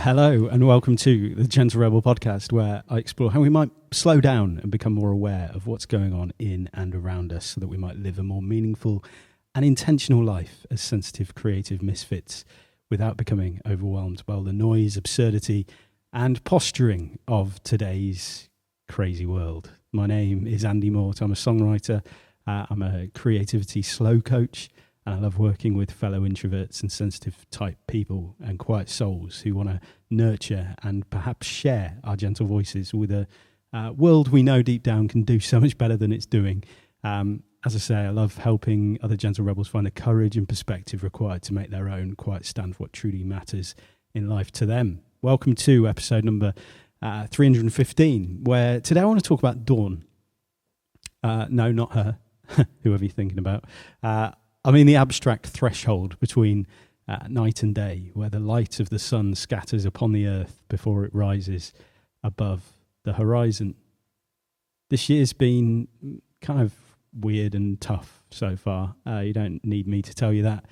Hello and welcome to the Gentle Rebel podcast, where I explore how we might slow down and become more aware of what's going on in and around us so that we might live a more meaningful and intentional life as sensitive, creative misfits without becoming overwhelmed by all the noise, absurdity and posturing of today's crazy world. My name is Andy Mort. I'm a songwriter. I'm a creativity slow coach. And I love working with fellow introverts and sensitive type people and quiet souls who want to nurture and perhaps share our gentle voices with a world we know deep down can do so much better than it's doing. As I say, I love helping other gentle rebels find the courage and perspective required to make their own quiet stand for what truly matters in life to them. Welcome to episode number 315, where today I want to talk about Dawn. No, not her, whoever you're thinking about. I mean the abstract threshold between night and day, where the light of the sun scatters upon the earth before it rises above the horizon. This year's been kind of weird and tough so far. You don't need me to tell you that.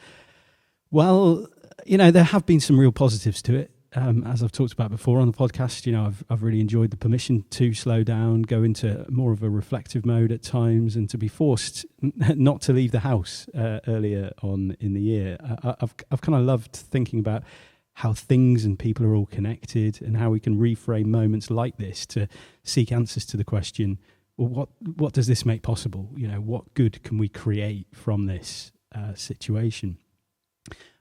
Well, you know, there have been some real positives to it. As I've talked about before on the podcast, you know, I've really enjoyed the permission to slow down, go into more of a reflective mode at times, and to be forced not to leave the house earlier on in the year. I've kind of loved thinking about how things and people are all connected and how we can reframe moments like this to seek answers to the question, well, what does this make possible? You know, what good can we create from this situation?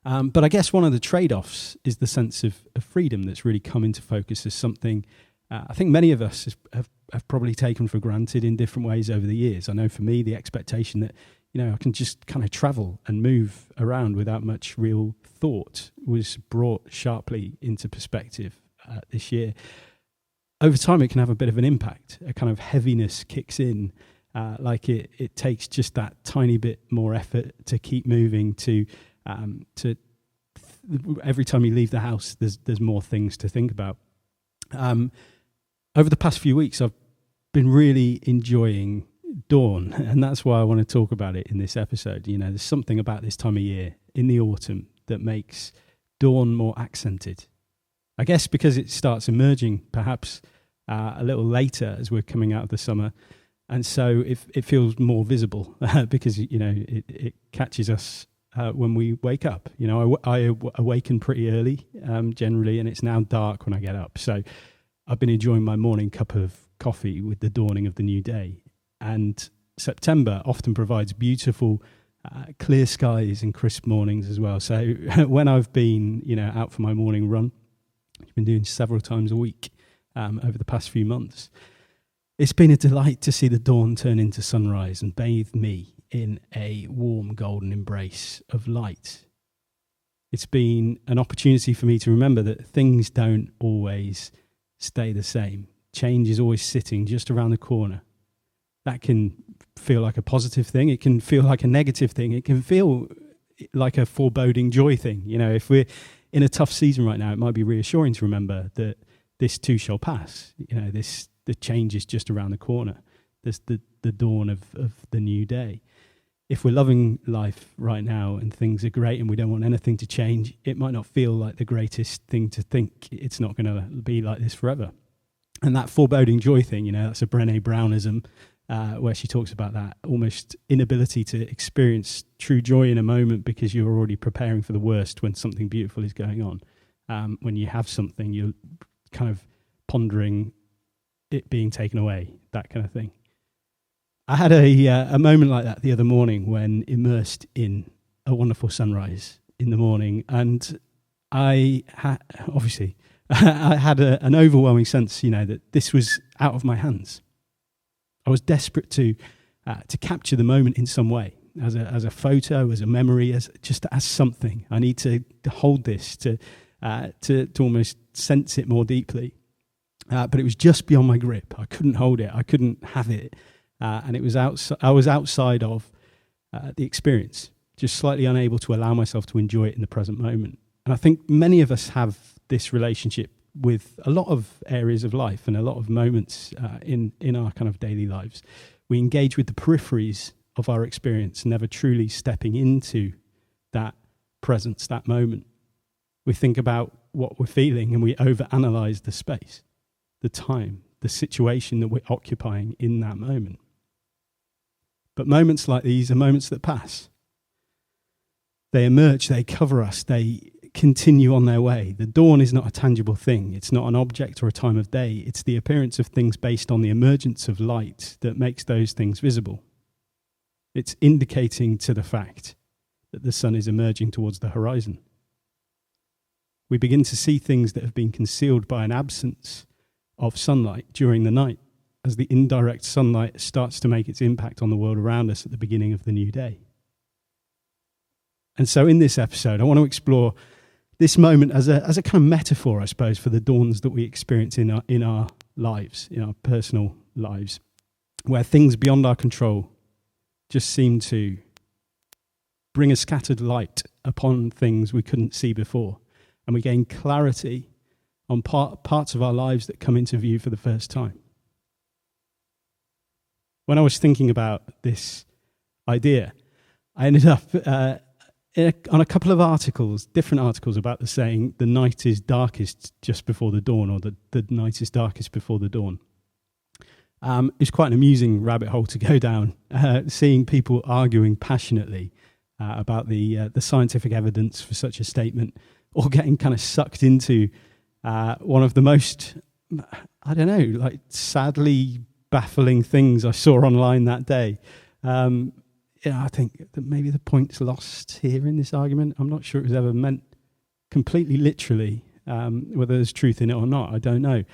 But I guess one of the trade-offs is the sense of freedom that's really come into focus as something I think many of us have probably taken for granted in different ways over the years. I know for me, the expectation that, you know, I can just kind of travel and move around without much real thought was brought sharply into perspective this year. Over time, it can have a bit of an impact. A kind of heaviness kicks in, like it takes just that tiny bit more effort to keep moving, every time you leave the house, there's more things to think about. Over the past few weeks, I've been really enjoying Dawn, and that's why I want to talk about it in this episode. You know, there's something about this time of year in the autumn that makes Dawn more accented. I guess because it starts emerging perhaps a little later as we're coming out of the summer, and so it feels more visible because, you know, it catches us when we wake up. You know, I awaken pretty early generally, and it's now dark when I get up. So I've been enjoying my morning cup of coffee with the dawning of the new day. And September often provides beautiful, clear skies and crisp mornings as well. So when I've been, you know, out for my morning run, I've been doing several times a week over the past few months. It's been a delight to see the dawn turn into sunrise and bathe me in a warm golden embrace of light. It's been an opportunity for me to remember that things don't always stay the same. Change is always sitting just around the corner. That can feel like a positive thing. It can feel like a negative thing. It can feel like a foreboding joy thing. You know, if we're in a tough season right now, it might be reassuring to remember that this too shall pass. You know, the change is just around the corner. There's the dawn of the new day. If we're loving life right now and things are great and we don't want anything to change, it might not feel like the greatest thing to think it's not going to be like this forever. And that foreboding joy thing, you know, that's a Brené Brownism, where she talks about that almost inability to experience true joy in a moment because you're already preparing for the worst when something beautiful is going on. When you have something, you're kind of pondering it being taken away, that kind of thing. I had a moment like that the other morning when immersed in a wonderful sunrise in the morning, and I had an overwhelming sense, you know, that this was out of my hands. I was desperate to capture the moment in some way, as a photo, as a memory, as something. I need to hold this to almost sense it more deeply. But it was just beyond my grip. I couldn't hold it. I couldn't have it. And it was I was outside of the experience, just slightly unable to allow myself to enjoy it in the present moment. And I think many of us have this relationship with a lot of areas of life and a lot of moments in our kind of daily lives. We engage with the peripheries of our experience, never truly stepping into that presence, that moment. We think about what we're feeling, and we overanalyze the space, the time, the situation that we're occupying in that moment. But moments like these are moments that pass. They emerge, they cover us, they continue on their way. The dawn is not a tangible thing. It's not an object or a time of day. It's the appearance of things based on the emergence of light that makes those things visible. It's indicating to the fact that the sun is emerging towards the horizon. We begin to see things that have been concealed by an absence of sunlight during the night as the indirect sunlight starts to make its impact on the world around us at the beginning of the new day. And so in this episode, I want to explore this moment as a kind of metaphor, I suppose, for the dawns that we experience in our lives, in our personal lives, where things beyond our control just seem to bring a scattered light upon things we couldn't see before. And we gain clarity on parts of our lives that come into view for the first time. When I was thinking about this idea, I ended up on a couple of articles, different articles about the saying, the night is darkest just before the dawn, or the night is darkest before the dawn. It's quite an amusing rabbit hole to go down, seeing people arguing passionately about the scientific evidence for such a statement, or getting kind of sucked into one of the most, I don't know, like sadly baffling things I saw online that day. I think that maybe the point's lost here in this argument. I'm not sure it was ever meant completely literally, whether there's truth in it or not, I don't know.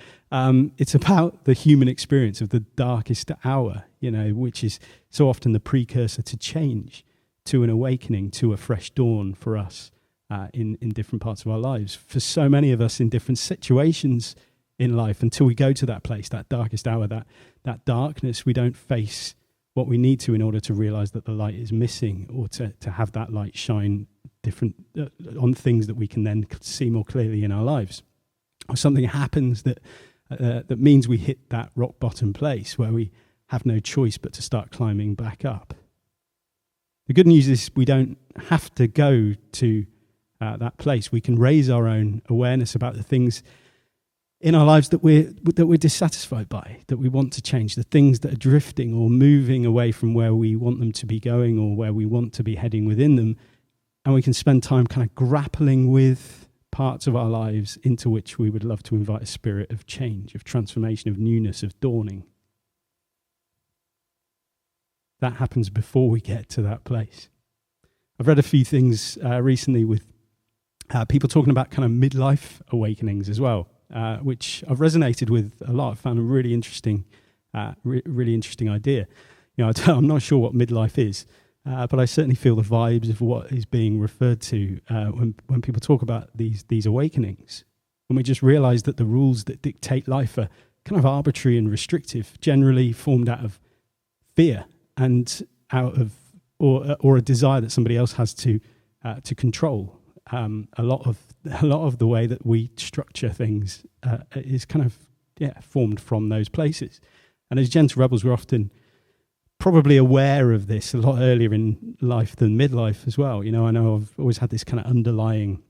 It's about the human experience of the darkest hour, which is so often the precursor to change, to an awakening, to a fresh dawn for us in different parts of our lives. For so many of us in different situations in life, until we go to that place, that darkest hour, that darkness, we don't face what we need to in order to realize that the light is missing, or to have that light shine different on things that we can then see more clearly in our lives. Or something happens that means we hit that rock bottom place where we have no choice but to start climbing back up. The good news is we don't have to go to that place. We can raise our own awareness about the things in our lives that we're dissatisfied by, that we want to change, the things that are drifting or moving away from where we want them to be going or where we want to be heading within them. And we can spend time kind of grappling with parts of our lives into which we would love to invite a spirit of change, of transformation, of newness, of dawning. That happens before we get to that place. I've read a few things recently with people talking about kind of midlife awakenings as well. Which I've resonated with a lot. I found a really interesting idea. I'm not sure what midlife is, but I certainly feel the vibes of what is being referred to when people talk about these awakenings. When we just realise that the rules that dictate life are kind of arbitrary and restrictive, generally formed out of fear and out of or a desire that somebody else has to control. A lot of the way that we structure things is kind of formed from those places. And as gentle rebels, we're often probably aware of this a lot earlier in life than midlife as well. I know I've always had this kind of underlying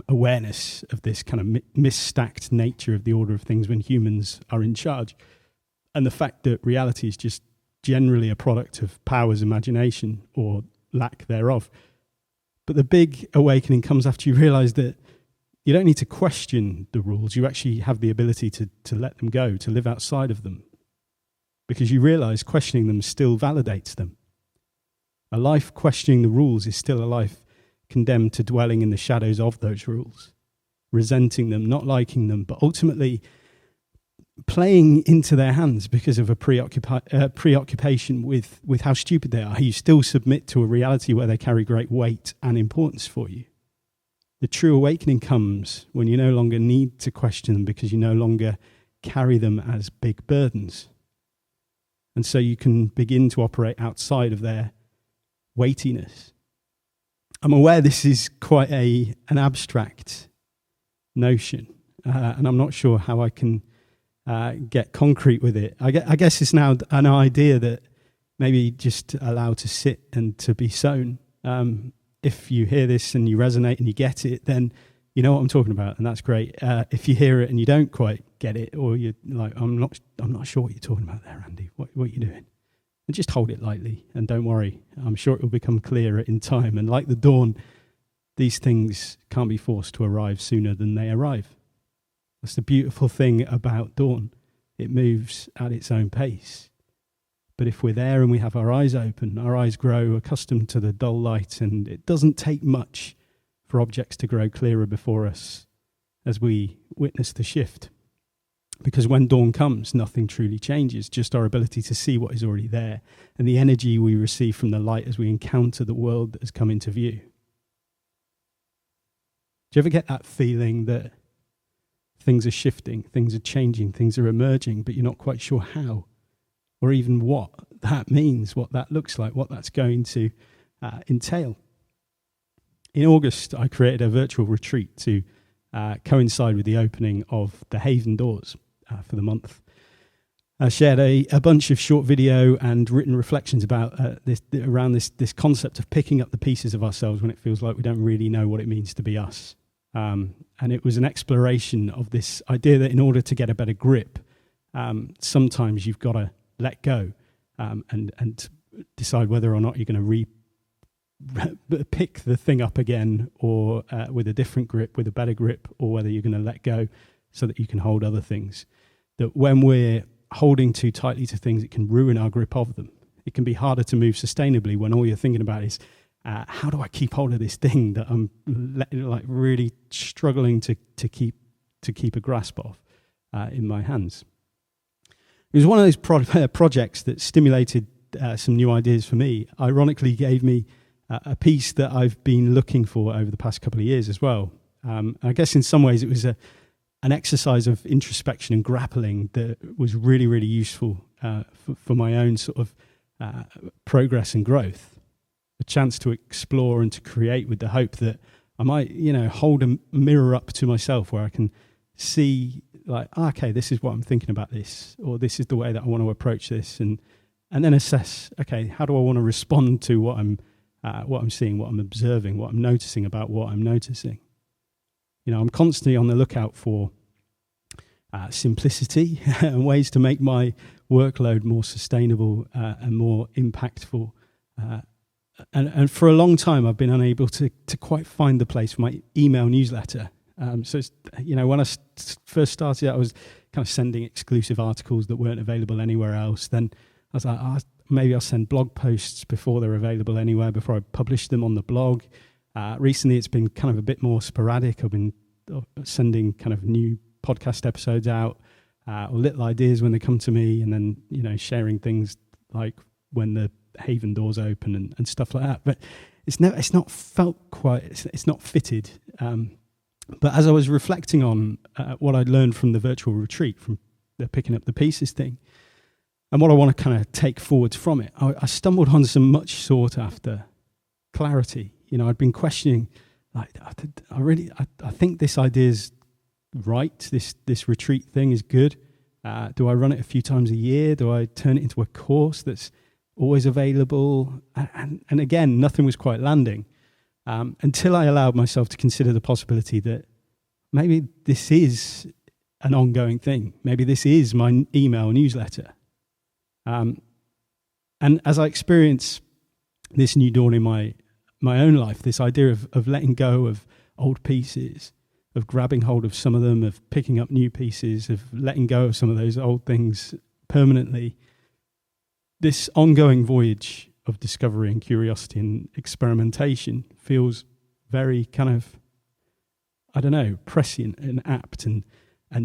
awareness of this kind of misstacked nature of the order of things when humans are in charge, and the fact that reality is just generally a product of power's imagination or lack thereof. But the big awakening comes after you realize that you don't need to question the rules. You actually have the ability to let them go, to live outside of them, because you realize questioning them still validates them. A life questioning the rules is still a life condemned to dwelling in the shadows of those rules, resenting them, not liking them, but ultimately playing into their hands because of a preoccupation with how stupid they are. You still submit to a reality where they carry great weight and importance for you. The true awakening comes when you no longer need to question them because you no longer carry them as big burdens. And so you can begin to operate outside of their weightiness. I'm aware this is quite an abstract notion, and I'm not sure how I can get concrete with it. I guess it's now an idea that maybe just allow to sit and to be sown. If you hear this and you resonate and you get it, then you know what I'm talking about, and that's great. If you hear it and you don't quite get it, or you're like, I'm not sure what you're talking about there, Andy. What are you doing? And just hold it lightly, and don't worry. I'm sure it will become clearer in time. And like the dawn, these things can't be forced to arrive sooner than they arrive. That's the beautiful thing about dawn. It moves at its own pace. But if we're there and we have our eyes open, our eyes grow accustomed to the dull light, and it doesn't take much for objects to grow clearer before us as we witness the shift. Because when dawn comes, nothing truly changes, just our ability to see what is already there and the energy we receive from the light as we encounter the world that has come into view. Do you ever get that feeling that things are shifting, things are changing, things are emerging, but you're not quite sure how, or even what that means, what that looks like, what that's going to entail? In August, I created a virtual retreat to coincide with the opening of the Haven doors for the month. I shared a bunch of short video and written reflections about this concept of picking up the pieces of ourselves when it feels like we don't really know what it means to be us. And it was an exploration of this idea that in order to get a better grip, sometimes you've got to let go and decide whether or not you're going to pick the thing up again, or with a different grip, with a better grip, or whether you're going to let go so that you can hold other things. That when we're holding too tightly to things, it can ruin our grip of them. It can be harder to move sustainably when all you're thinking about is, how do I keep hold of this thing that I'm really struggling to keep a grasp of in my hands? It was one of those projects that stimulated some new ideas for me. Ironically, gave me a piece that I've been looking for over the past couple of years as well. I guess in some ways it was an exercise of introspection and grappling that was really, really useful for my own sort of progress and growth. A chance to explore and to create with the hope that I might, hold a mirror up to myself where I can see, okay, this is what I'm thinking about this, or this is the way that I want to approach this, and then assess, okay, how do I want to respond to what I'm seeing, what I'm observing, what I'm noticing about what I'm noticing. I'm constantly on the lookout for simplicity and ways to make my workload more sustainable and more impactful. And for a long time, I've been unable to quite find the place for my email newsletter. So, when I first started, I was kind of sending exclusive articles that weren't available anywhere else. Then I was like, maybe I'll send blog posts before they're available anywhere, before I publish them on the blog. Recently, it's been kind of a bit more sporadic. I've been sending kind of new podcast episodes out, or little ideas when they come to me, and then, sharing things like when the Haven doors open and stuff like that. But it's not fitted. But as I was reflecting on what I'd learned from the virtual retreat, from the picking up the pieces thing, and what I want to kind of take forwards from it, I stumbled on some much sought after clarity. I'd been questioning, I think this idea is right. This retreat thing is good. Do I run it a few times a year? Do I turn it into a course that's always available? And again, nothing was quite landing until I allowed myself to consider the possibility that maybe this is an ongoing thing. Maybe this is my email newsletter. And as I experience this new dawn in my own life, this idea of letting go of old pieces, of grabbing hold of some of them, of picking up new pieces, of letting go of some of those old things permanently, this ongoing voyage of discovery and curiosity and experimentation feels very kind of, prescient and apt and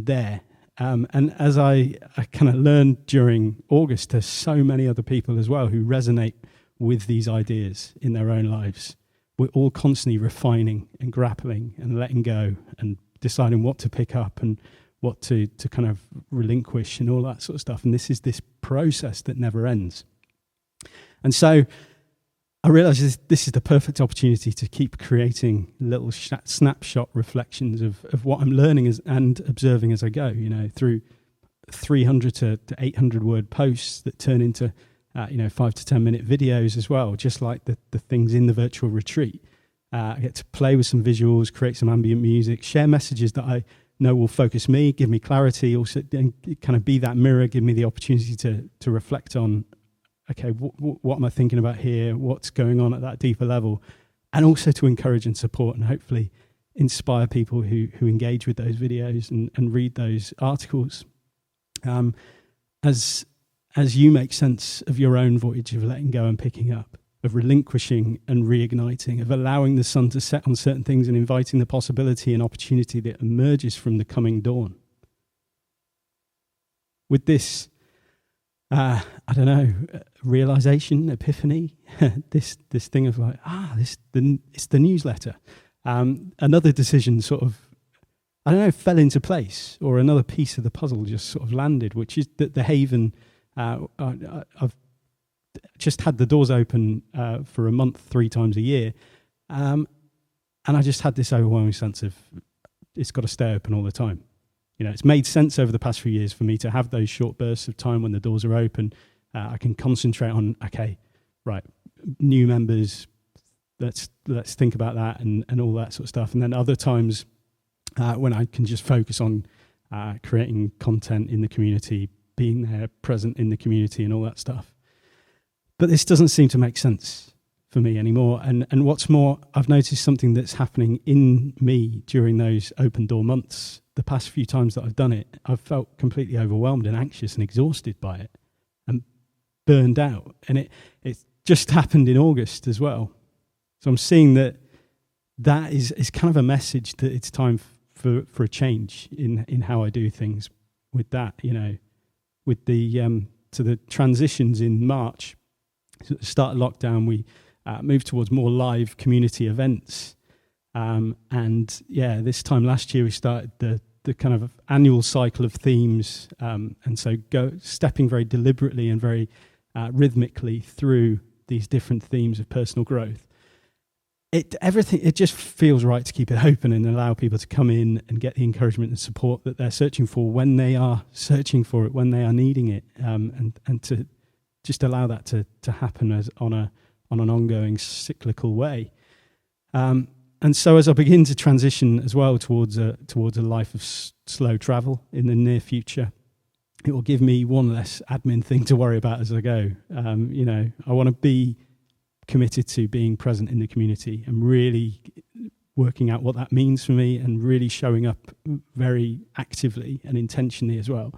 there. And as I kind of learned during August, there's so many other people as well who resonate with these ideas in their own lives. We're all constantly refining and grappling and letting go and deciding what to pick up and what to kind of relinquish and all that sort of stuff. And this is this process that never ends. And so I realized this is the perfect opportunity to keep creating little snapshot reflections of what I'm learning and observing as I go, through 300 to 800 word posts that turn into 5 to 10 minute videos as well, just like the things in the virtual retreat. I get to play with some visuals, create some ambient music, share messages that I know will focus me, give me clarity, also and kind of be that mirror, give me the opportunity to reflect on, okay, what am I thinking about here? What's going on at that deeper level? And also to encourage and support and hopefully inspire people who engage with those videos and read those articles. As you make sense of your own voyage of letting go and picking up, of relinquishing and reigniting, of allowing the sun to set on certain things and inviting the possibility and opportunity that emerges from the coming dawn. With this, I don't know, realization, epiphany, this thing of like, it's the newsletter. Another decision sort of, I don't know, fell into place, or another piece of the puzzle just sort of landed, which is that the Haven, I've just had the doors open for a month 3 times a year, and I just had this overwhelming sense of it's got to stay open all the time. You know, it's made sense over the past few years for me to have those short bursts of time when the doors are open. I can concentrate on, okay, right, new members, let's think about that and all that sort of stuff. And then other times when I can just focus on creating content in the community, being there, present in the community and all that stuff. But this doesn't seem to make sense for me anymore. And what's more, I've noticed something that's happening in me during those open door months. The past few times that I've done it, I've felt completely overwhelmed and anxious and exhausted by it and burned out. And it just happened in August as well. So I'm seeing that is kind of a message that it's time for a change in how I do things with that, you know, with the to the transitions in March. So at the start of lockdown, we moved towards more live community events. And yeah, this time last year, we started the kind of annual cycle of themes. And so stepping very deliberately and very rhythmically through these different themes of personal growth. It just feels right to keep it open and allow people to come in and get the encouragement and support that they're searching for when they are searching for it, when they are needing it, and to just allow that to happen as on an ongoing cyclical way. And so as I begin to transition as well towards a life of slow travel in the near future, it will give me one less admin thing to worry about as I go. You know, I want to be committed to being present in the community and really working out what that means for me and really showing up very actively and intentionally as well.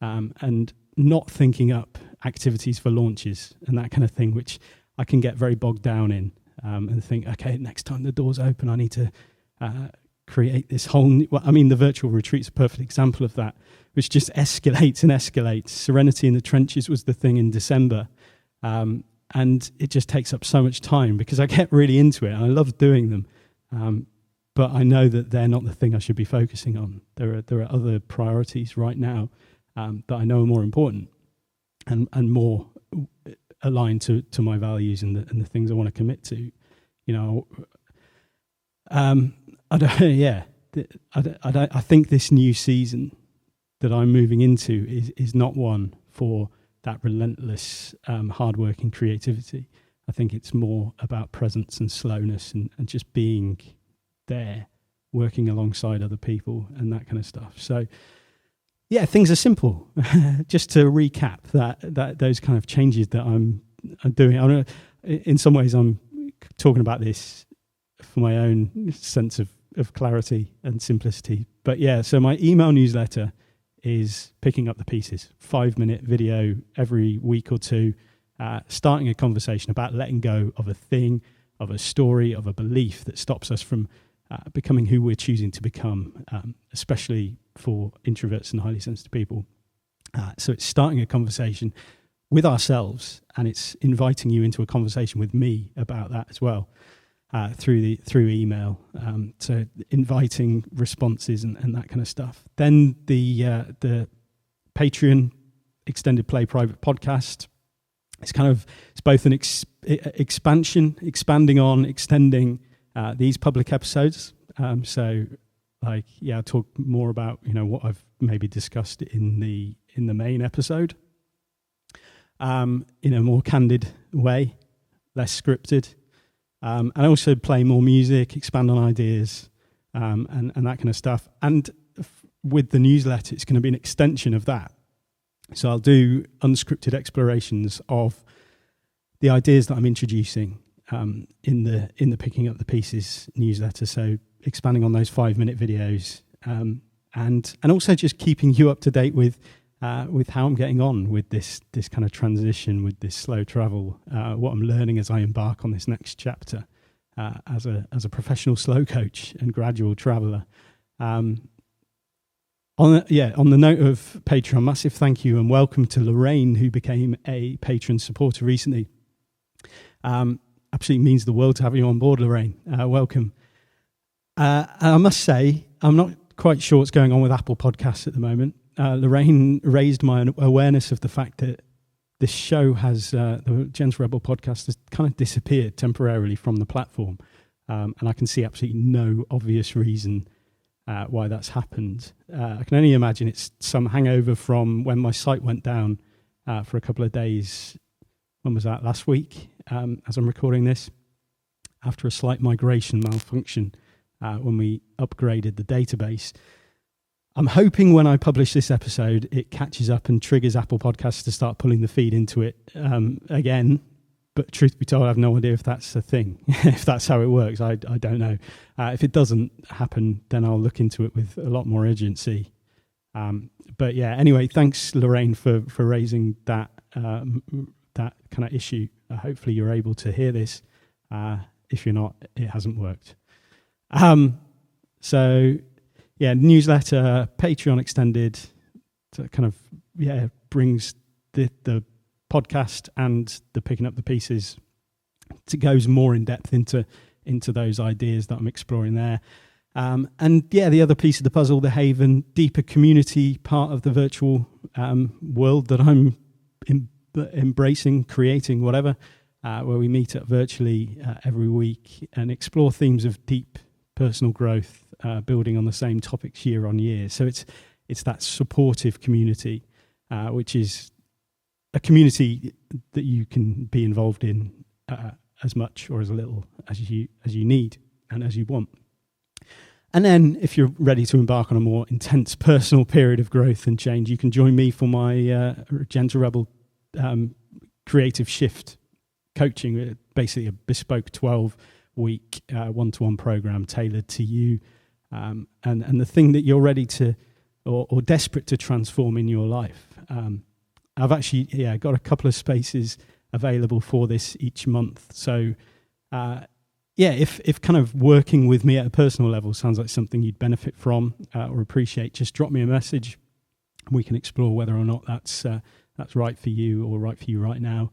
And not thinking up activities for launches and that kind of thing, which I can get very bogged down in, and think, okay, next time the doors open, I need to create this whole the virtual retreat's a perfect example of that, which just escalates and escalates. Serenity in the Trenches was the thing in December. And it just takes up so much time because I get really into it and I love doing them. But I know that they're not the thing I should be focusing on. There are other priorities right now that I know are more important and more aligned to my values and the things I want to commit to. You know, I think this new season that I'm moving into is not one for that relentless, hardworking creativity. I think it's more about presence and slowness and just being there, working alongside other people and that kind of stuff. So, yeah, things are simple. Just to recap, that those kind of changes that I'm doing. In some ways, I'm talking about this for my own sense of clarity and simplicity. But yeah, so my email newsletter is picking up the pieces, 5-minute video every week or two, starting a conversation about letting go of a thing, of a story, of a belief that stops us from becoming who we're choosing to become, especially for introverts and highly sensitive people. So it's starting a conversation with ourselves, and it's inviting you into a conversation with me about that as well. Through email, so inviting responses and that kind of stuff. Then the Patreon extended play private podcast. It's both an expanding on extending these public episodes. So I'll talk more about what I've maybe discussed in the main episode, in a more candid way, less scripted. And also play more music, expand on ideas, and that kind of stuff. And with the newsletter, it's going to be an extension of that. So I'll do unscripted explorations of the ideas that I'm introducing in the Picking Up the Pieces newsletter. So expanding on those 5-minute videos, and also just keeping you up to date with how I'm getting on with this kind of transition, with this slow travel, what I'm learning as I embark on this next chapter as a professional slow coach and gradual traveller. On the note of Patreon, massive thank you and welcome to Lorraine, who became a patron supporter recently. Absolutely means the world to have you on board, Lorraine. Welcome. I must say, I'm not quite sure what's going on with Apple Podcasts at the moment. Lorraine raised my awareness of the fact that this show has, the Gentle Rebel podcast has kind of disappeared temporarily from the platform. And I can see absolutely no obvious reason why that's happened. I can only imagine it's some hangover from when my site went down for a couple of days. When was that? Last week, as I'm recording this, after a slight migration malfunction when we upgraded the database. I'm hoping when I publish this episode, it catches up and triggers Apple Podcasts to start pulling the feed into it again. But truth be told, I have no idea if that's a thing, if that's how it works. I don't know. If it doesn't happen, then I'll look into it with a lot more urgency. But yeah, anyway, thanks, Lorraine, for raising that kind of issue. Hopefully you're able to hear this. If you're not, it hasn't worked. So yeah, newsletter, Patreon extended, to kind of brings the podcast and the Picking Up the Pieces. It goes more in depth into those ideas that I'm exploring there. And yeah, the other piece of the puzzle, the Haven, deeper community part of the virtual world that I'm embracing, creating, whatever, where we meet up virtually every week and explore themes of deep personal growth, building on the same topics year on year. So it's that supportive community, which is a community that you can be involved in as much or as little as you need and as you want. And then if you're ready to embark on a more intense personal period of growth and change, you can join me for my Gentle Rebel creative shift coaching, basically a bespoke 12-week one-to-one program tailored to you and the thing that you're ready to or desperate to transform in your life. I've actually got a couple of spaces available for this each month. So if kind of working with me at a personal level sounds like something you'd benefit from or appreciate, just drop me a message. We can explore whether or not that's right for you or right for you right now.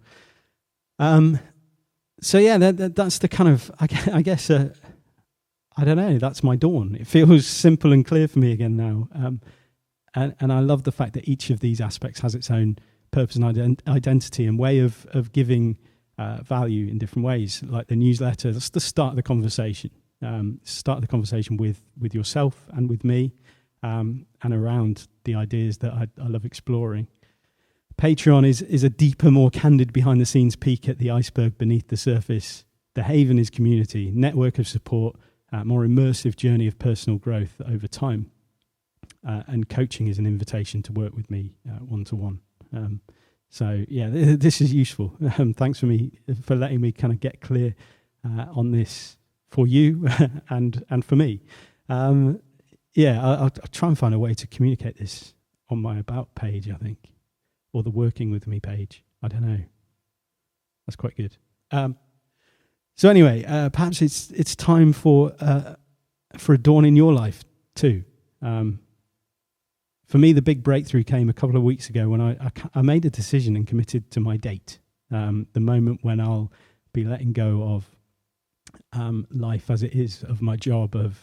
So yeah, that's the kind of, I guess, I don't know, that's my dawn. It feels simple and clear for me again now. And I love the fact that each of these aspects has its own purpose and identity and way of giving value in different ways. Like the newsletter, that's the start of the conversation. Start the conversation with yourself and with me, and around the ideas that I love exploring. Patreon is a deeper, more candid behind-the-scenes peek at the iceberg beneath the surface. The Haven is community, network of support, more immersive journey of personal growth over time. And coaching is an invitation to work with me one-to-one. So yeah, this is useful. Thanks for letting me kind of get clear on this for you and for me. I'll try and find a way to communicate this on my About page, I think. Or the Working With Me page. I don't know. That's quite good. So anyway, perhaps it's time for a dawn in your life too. For me, the big breakthrough came a couple of weeks ago when I made a decision and committed to my date. The moment when I'll be letting go of life as it is, of my job, of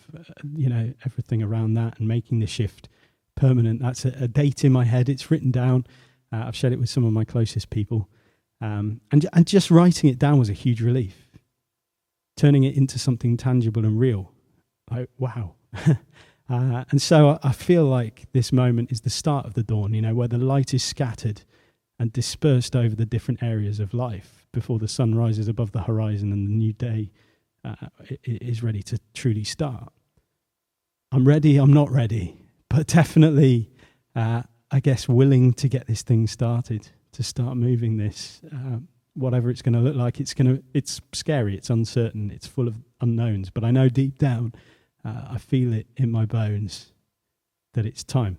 everything around that, and making the shift permanent. That's a date in my head. It's written down. I've shared it with some of my closest people. And just writing it down was a huge relief. Turning it into something tangible and real. Like, wow. And so I feel like this moment is the start of the dawn, where the light is scattered and dispersed over the different areas of life before the sun rises above the horizon and the new day is ready to truly start. I'm ready, I'm not ready, but definitely, I guess, willing to get this thing started, to start moving this, whatever it's going to look like. It's scary, it's uncertain, it's full of unknowns, but I know deep down, I feel it in my bones that it's time.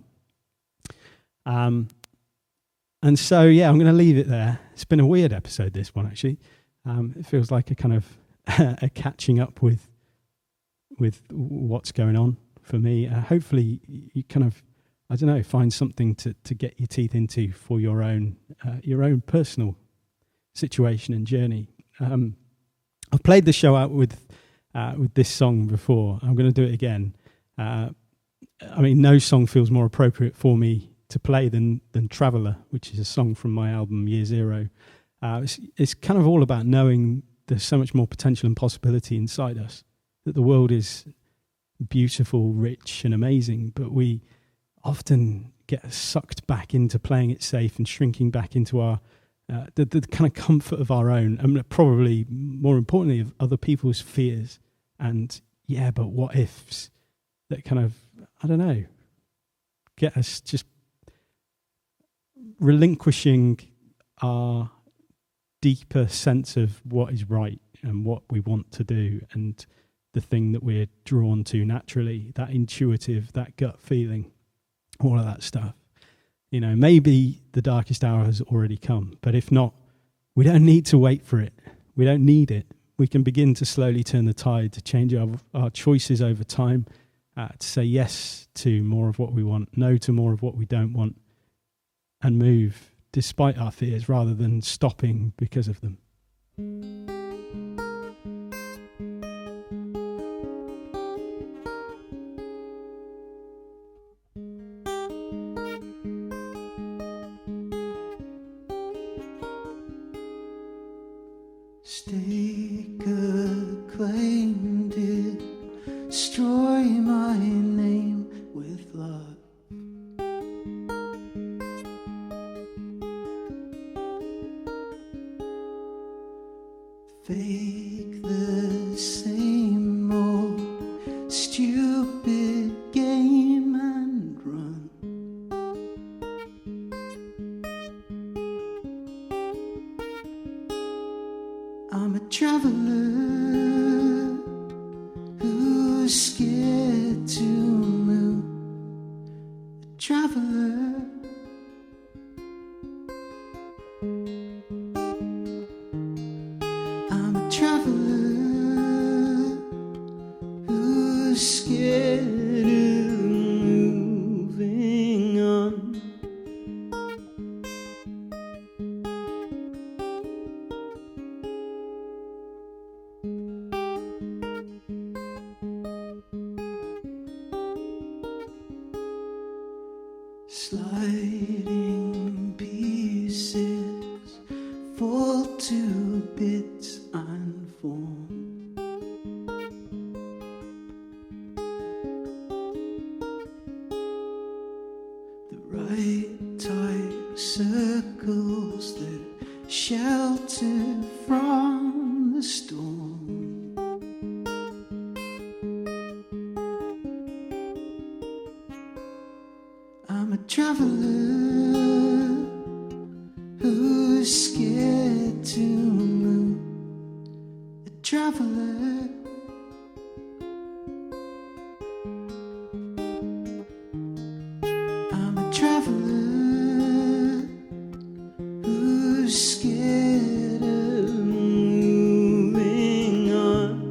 And so, yeah, I'm going to leave it there. It's been a weird episode, this one, actually. It feels like a kind of a catching up with what's going on for me. Hopefully you kind of, I don't know, find something to get your teeth into for your own personal situation and journey. I've played the show out with this song before. I'm going to do it again. I mean, no song feels more appropriate for me to play than Traveller, which is a song from my album Year Zero. It's kind of all about knowing there's so much more potential and possibility inside us, that the world is beautiful, rich and amazing, but we often get sucked back into playing it safe and shrinking back into our the kind of comfort of our own, and probably more importantly of other people's fears and but what ifs that kind of, I don't know, get us just relinquishing our deeper sense of what is right and what we want to do, and the thing that we're drawn to naturally, that intuitive, that gut feeling, all of that stuff. You know, maybe the darkest hour has already come, but if not, we don't need to wait for it. We don't need it. We can begin to slowly turn the tide, to change our choices over time, to say yes to more of what we want, no to more of what we don't want, and move despite our fears rather than stopping because of them. Stake a claim, destroy my name with love. Fake the same old stupid game and run. I'm a traveler who's scared to move. A traveler. I'm a traveler who's scared of moving on. Sliding pieces fall to bits and form. The right type circles that shelter from the storm. I'm a traveler who's scared to move. A traveler. I'm a traveler who's scared of moving on.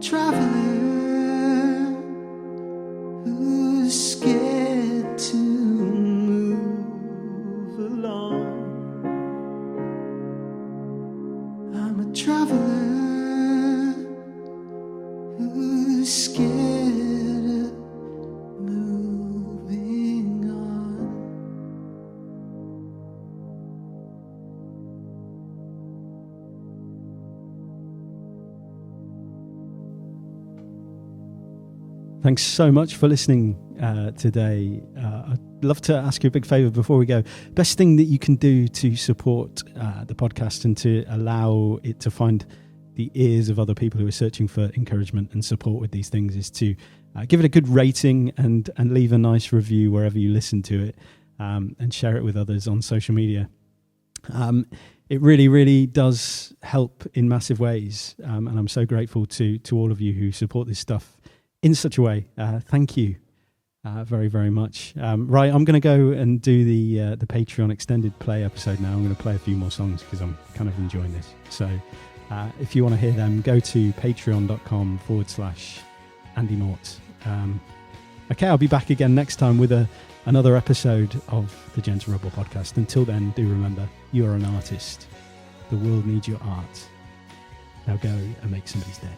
traveler who's scared to move along. I'm a traveler who's scared of moving on. Thanks so much for listening today. I'd love to ask you a big favour before we go. Best thing that you can do to support the podcast and to allow it to find the ears of other people who are searching for encouragement and support with these things is to give it a good rating and leave a nice review wherever you listen to it, and share it with others on social media. It really, really does help in massive ways, and I'm so grateful to all of you who support this stuff in such a way. Thank you very, very much. Right, I'm going to go and do the Patreon extended play episode now. I'm going to play a few more songs because I'm kind of enjoying this. So if you want to hear them, go to patreon.com/Andy Mort. Okay, I'll be back again next time with another episode of the Gentle Rebel podcast. Until then, do remember, you are an artist. The world needs your art. Now go and make somebody's day.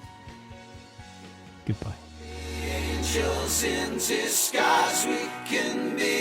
Goodbye. Angels in disguise, we can be